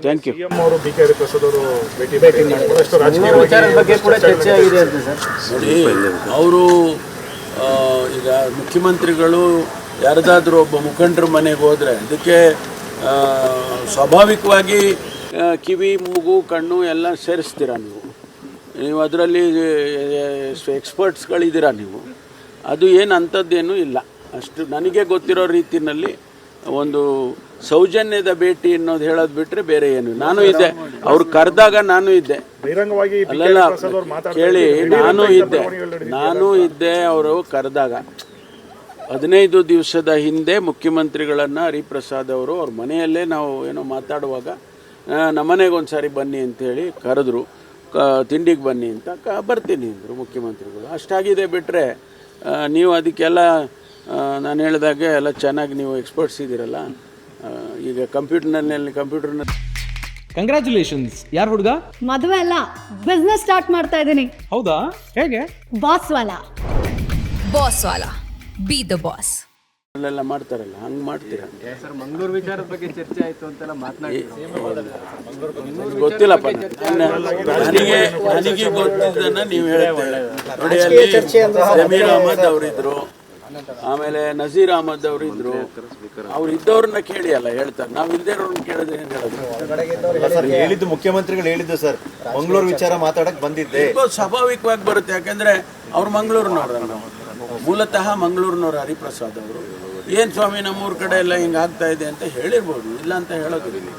Thank you. CM ಅವರು BK Hariprasad ಅವರು ಭೇಟಿ ಮಾಡಿದ್ರು, ರಾಜಕೀಯ ಬಗ್ಗೆ ಕೂಡ ಚರ್ಚೆ ಆಗಿದೆ ಅಂತ ಸರ್. ನೋಡಿ, ಅವರು ಈಗ ಮುಖ್ಯಮಂತ್ರಿಗಳು ಯಾರದಾದ್ರೂ ಒಬ್ಬ ಮುಖಂಡರ ಮನೆಗೆ ಹೋದರೆ ಅದಕ್ಕೆ ಸ್ವಾಭಾವಿಕವಾಗಿ ಕಿವಿ, ಮೂಗು, ಕಣ್ಣು ಎಲ್ಲ ಸೇರಿಸ್ತೀರ ನೀವು ಅದರಲ್ಲಿ ಎಕ್ಸ್ಪರ್ಟ್ಸ್ಗಳಿದ್ದೀರಾ ನೀವು. ಅದು ಏನು ಅಂಥದ್ದೇನೂ ಇಲ್ಲ. ಅಷ್ಟು ನನಗೆ ಗೊತ್ತಿರೋ ರೀತಿಯಲ್ಲಿ ಒಂದು ಸೌಜನ್ಯದ ಭೇಟಿ ಅನ್ನೋದು ಹೇಳೋದು ಬಿಟ್ಟರೆ ಬೇರೆ ಏನು. ನಾನು ಇದ್ದೆ, ಅವ್ರು ಕರೆದಾಗ ನಾನು ಇದ್ದೆ. ಬಹಿರಂಗವಾಗಿ ಅಲ್ಲೆಲ್ಲ ಕೇಳಿ, ನಾನು ಇದ್ದೆ ಅವರು ಕರೆದಾಗ 15 ದಿವಸದ ಹಿಂದೆ ಮುಖ್ಯಮಂತ್ರಿಗಳನ್ನು ಹರಿಪ್ರಸಾದ್ ಅವರು ಅವ್ರ ಮನೆಯಲ್ಲೇ ನಾವು ಏನೋ ಮಾತಾಡುವಾಗ ನಮ್ಮನೆಗೆ ಒಂದು ಸಾರಿ ಬನ್ನಿ ಅಂತೇಳಿ ಕರೆದ್ರು. ತಿಂಡಿಗೆ ಬನ್ನಿ ಅಂತ ಬರ್ತೀನಿ ಅಂದರು ಮುಖ್ಯಮಂತ್ರಿಗಳು. ಅಷ್ಟಾಗಿದೆ ಬಿಟ್ಟರೆ ನೀವು ಅದಕ್ಕೆಲ್ಲ ನಾನು ಹೇಳಿದಾಗೆ ಎಲ್ಲ ಚೆನ್ನಾಗಿ ನೀವು ಎಕ್ಸ್ಪರ್ಟ್ಸ್ ಇದ್ದೀರಲ್ಲ. ಈಗ ಕಂಪ್ಯೂಟರ್ನಲ್ಲಿ ಕಂಗ್ರ್ಯಾಚುಲೇಷನ್ಸ್. ಯಾರು ಹುಡುಗ? ಮದುವೆ ಅಲ್ಲ, ಬಿಸ್ನೆಸ್ ಸ್ಟಾರ್ಟ್ ಮಾಡ್ತಾ ಇದ್ದೀನಿ. ಹೌದಾ? ಹೇಗೆ? Boss Vala. Boss Vala, B the boss. ಅಲ್ಲೆಲ್ಲ ಮಾಡ್ತಾರಲ್ಲ, ಹಂಗೆ ಮಾಡ್ತೀರಾ? ಸರ್, ಮಂಗಳೂರು ವಿಚಾರದ ಬಗ್ಗೆ ಚರ್ಚೆ ಆಯಿತು ಅಂತೆಲ್ಲ ಗೊತ್ತಿಲ್ಲಪ್ಪ. ನನಗೆ ಗೊತ್ತಿದ್ದನ್ನ ನೀವು ಹೇಳ್ತೀರ. ನೋಡಿ, ಅಲ್ಲಿ ಜಮೀರ್ ಅಹಮದ್ ಅವರಿದ್ರು, ಆಮೇಲೆ ನಜೀರ್ ಅಹಮದ್ ಅವರಿದ್ರು. ಅವ್ರು ಇದ್ದವ್ರನ್ನ ಕೇಳಿ ಅಲ್ಲ ಹೇಳ್ತಾರೆ, ನಾವು ಇಲ್ದೇವ್ರನ್ನ ಕೇಳಿದ್ರೆ ಏನು ಹೇಳೋದು? ಹೇಳಿದ್ದು ಮುಖ್ಯಮಂತ್ರಿಗಳು ಹೇಳಿದ್ದು ಸರ್, ಮಂಗಳೂರು ವಿಚಾರ ಮಾತಾಡಕ್ ಬಂದಿದ್ದೆ. ಸ್ವಾಭಾವಿಕವಾಗಿ ಬರುತ್ತೆ, ಯಾಕಂದ್ರೆ ಅವ್ರು ಮಂಗಳೂರಿನವ್ರಲ್ಲ, ಮೂಲತಃ ಮಂಗಳೂರಿನವ್ರು ಹರಿಪ್ರಸಾದ್ ಅವರು. ಏನು ಸ್ವಾಮಿ ನಮ್ಮೂರ ಕಡೆ ಎಲ್ಲ ಹಿಂಗೆ ಆಗ್ತಾ ಇದೆ ಅಂತ ಹೇಳಿರ್ಬೋದು, ಇಲ್ಲ ಅಂತ ಹೇಳೋದಿಲ್ಲ.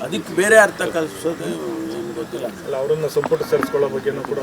ಅದಕ್ಕೆ ಬೇರೆ ಅರ್ಥ ಕಲಿಸೋದು ಏನು ಗೊತ್ತಿಲ್ಲ. ಅವರನ್ನ ಸಂಪುಟ ಸೇರಿಸ್ಕೊಳ್ಳೋ ಬಗ್ಗೆನೂ ಕೂಡ